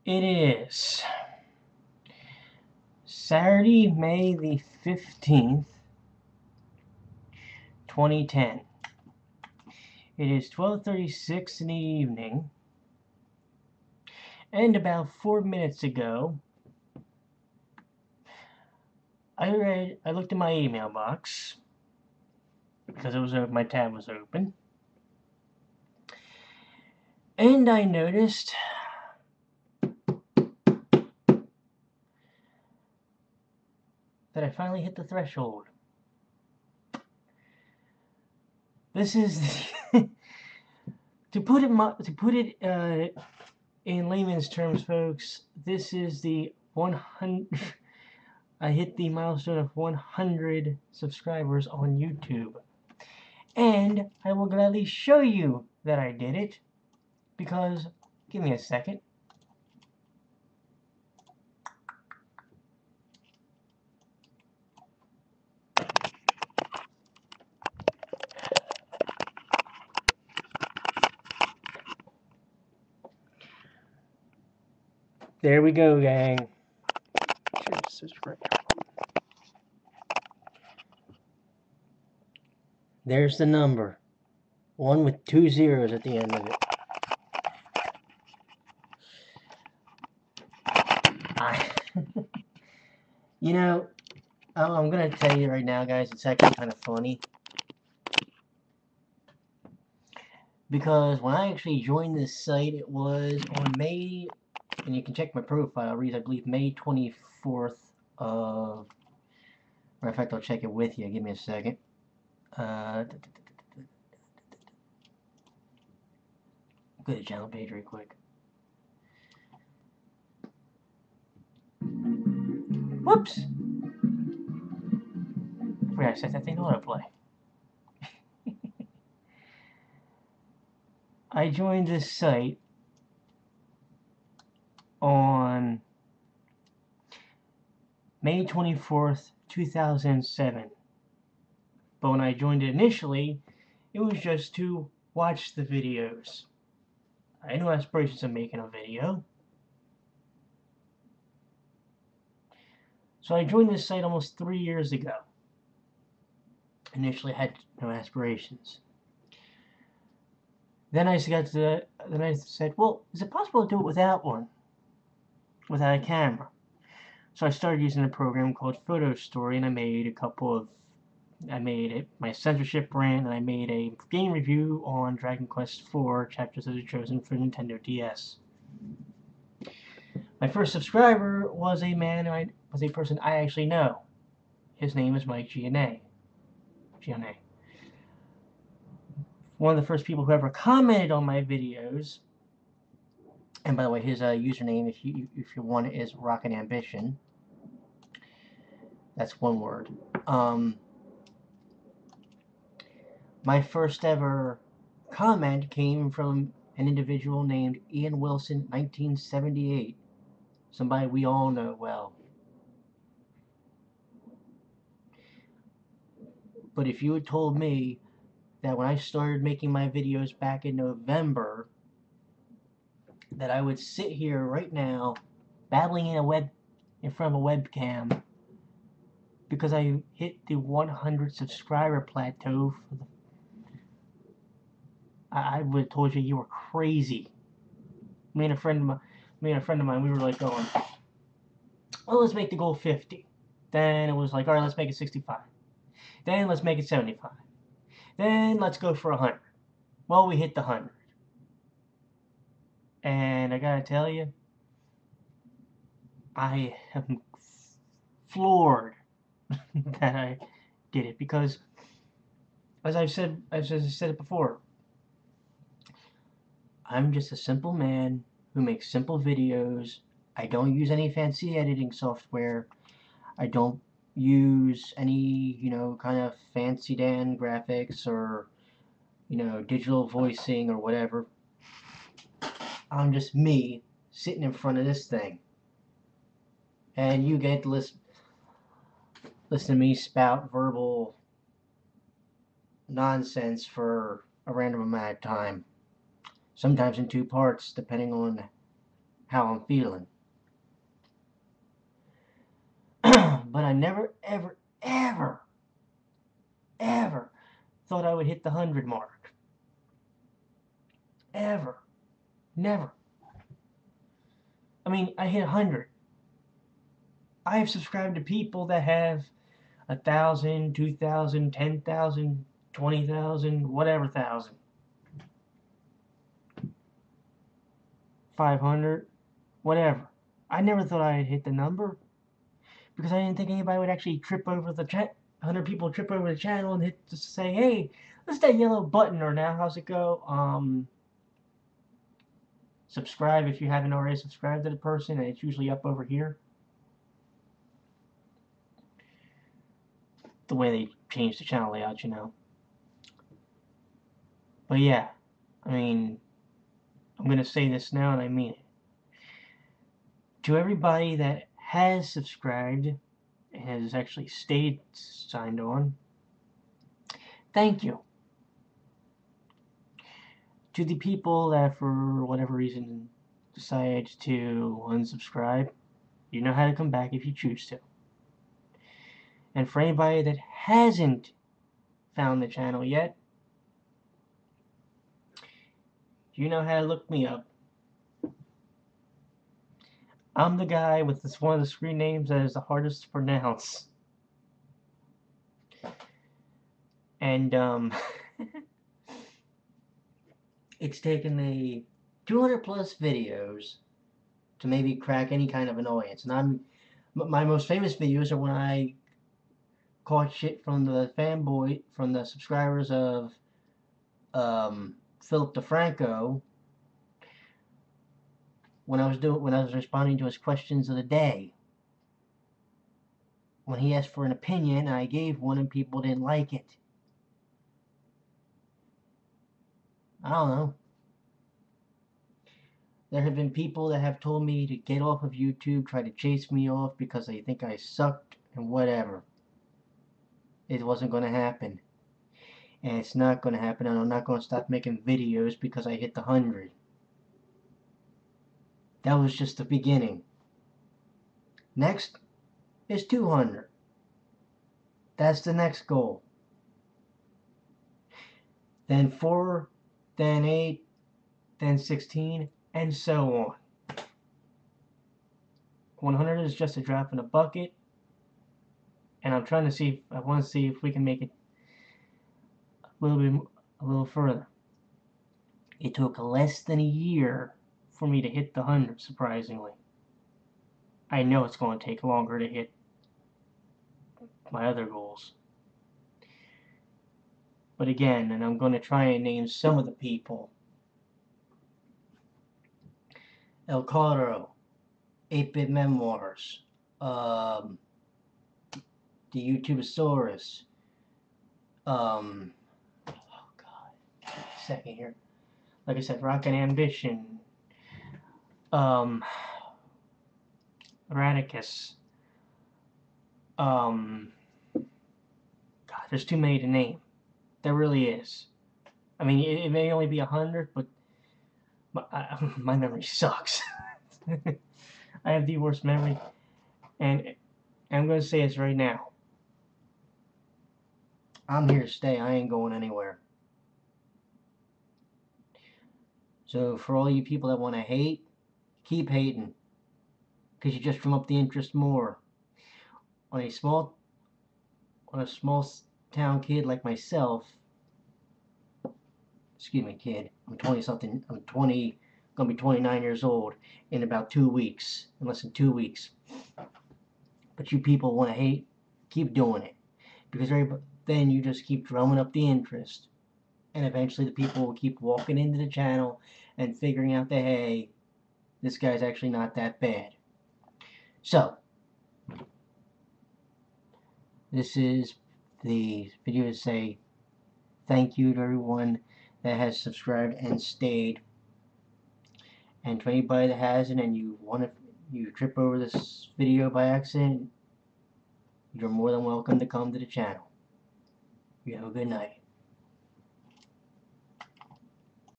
It is Saturday, May the 15th, 2010. It is 12:36 in the evening, and about 4 minutes ago, I looked in my email box because my tab was open, and I noticed that I finally hit the threshold. This is to put it in layman's terms, folks. This is the 100. I hit the milestone of 100 subscribers on YouTube, and I will gladly show you that I did it. Because, give me a second. There we go, gang. There's the number. One with 2 zeros at the end of it. You know, I'm going to tell you right now, guys, it's actually kind of funny. Because when I actually joined this site, it was on May, and you can check my profile, it reads, I believe, May 24th of... Matter of fact, I'll check it with you. Give me a second. Go to the channel page real quick. Whoops! I forgot I set that thing to autoplay. I joined this site on May 24th, 2007. But when I joined it initially, it was just to watch the videos. I had no aspirations of making a video. So I joined this site almost 3 years ago. Initially had no aspirations. Then I said, well, is it possible to do it without one? Without a camera? So I started using a program called Photo Story, and I made my censorship rant, and I made a game review on Dragon Quest IV Chapters of the Chosen for Nintendo DS. My first subscriber was a person I actually know. His name is Mike Giannet. One of the first people who ever commented on my videos. And by the way, his username, if you want it, is Rocket Ambition. That's one word. My first ever comment came from an individual named Ian Wilson, 1978. Somebody we all know well. But if you had told me that when I started making my videos back in November, that I would sit here right now, battling in front of a webcam, because I hit the 100 subscriber plateau I would have told you were crazy. Me and a friend of mine, we were like going, well, let's make the goal 50. Then it was like, all right, let's make it 65. Then let's make it 75. Then let's go for 100. Well, we hit the 100. And I gotta tell you, I am floored that I did it, because, as I said it before, I'm just a simple man who makes simple videos. I don't use any fancy editing software. I don't use any, kind of fancy Dan graphics or, digital voicing or whatever. I'm just me sitting in front of this thing. And you get to listen to me spout verbal nonsense for a random amount of time. Sometimes in 2 parts, depending on how I'm feeling. But I never, ever, ever, ever thought I would hit the 100 mark. Ever. Never. I mean, I hit 100. I have subscribed to people that have 1,000, 2,000, 10,000, 20,000, whatever thousand. 500, whatever. I never thought I'd hit the number because I didn't think anybody would actually trip over the 100 people trip over the channel and hit to say, hey, let's that yellow button, or now how's it go? Subscribe if you haven't already subscribed to the person, and it's usually up over here. The way they changed the channel layout, you know. But yeah, I mean, I'm going to say this now and I mean it. To everybody that has subscribed and has actually stayed signed on, thank you. To the people that for whatever reason decide to unsubscribe, you know how to come back if you choose to. And for anybody that hasn't found the channel yet, you know how to look me up. I'm the guy with this one of the screen names that is the hardest to pronounce. And it's taken me 200 plus videos to maybe crack any kind of an audience. And my most famous videos are when I caught shit from the subscribers of Philip DeFranco when I was responding to his questions of the day. When he asked for an opinion, I gave one and people didn't like it. I don't know. There have been people that have told me to get off of YouTube, try to chase me off because they think I sucked and whatever. It wasn't going to happen. And it's not going to happen, and I'm not going to stop making videos because I hit the 100. That was just the beginning. Next is 200. That's the next goal. Then 4, then 8, then 16, and so on. 100 is just a drop in a bucket, and I'm trying to see I want to see if we can make it a little further. It took less than a year for me to hit the 100, surprisingly. I know it's going to take longer to hit my other goals. But again, and I'm going to try and name some of the people. El Caro, 8-Bit Memoirs, the YouTubeosaurus, oh god, second here. Like I said, Rocket Ambition, Radicus, god, there's too many to name. There really is. I mean, it may only be 100, but my memory sucks. I have the worst memory, and I'm going to say this right now. I'm here to stay. I ain't going anywhere. So for all you people that want to hate, keep hating, because you just drum up the interest more. On a small town kid like myself, excuse me, kid, I'm 20-something, gonna be 29 years old in about 2 weeks, in less than 2 weeks. But you people want to hate, keep doing it, because then you just keep drumming up the interest, and eventually the people will keep walking into the channel and figuring out that, hey, this guy's actually not that bad. So, this is the video to say thank you to everyone that has subscribed and stayed. And to anybody that hasn't and you trip over this video by accident, you're more than welcome to come to the channel. You have a good night.